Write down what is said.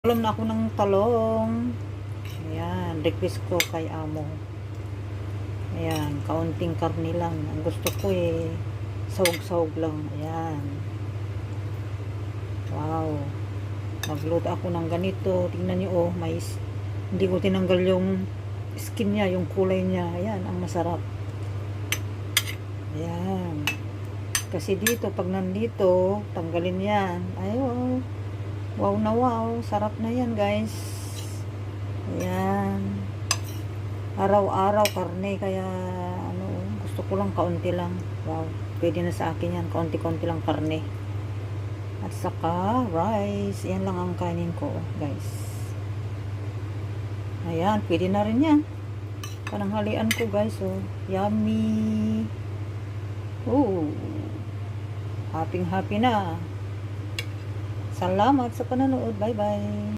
Ulam na ako ng talong. Ayan, request ko kay amo. Ayan, kaunting karne lang. Ang gusto ko sahog-sahog lang. Ayan. Wow. Nagluto ako ng ganito. Tingnan nyo, hindi ko tinanggal yung skin niya, yung kulay niya. Ayan, ang masarap. Ayan. Kasi dito, pag nandito, tanggalin yan. Ayun. Wow na wow. Sarap na yan, guys. Ayan. Araw-araw karne. Kaya, gusto ko lang kaunti lang. Wow. Pwede na sa akin yan. Kaunti-kaunti lang karne. At saka, rice. Yan lang ang kainin ko, guys. Ayan. Pwede na rin yan. Pananghalian ko, guys. Oh. Yummy. Oh. Happy-happy na. Salamat sa panonood. Bye-bye.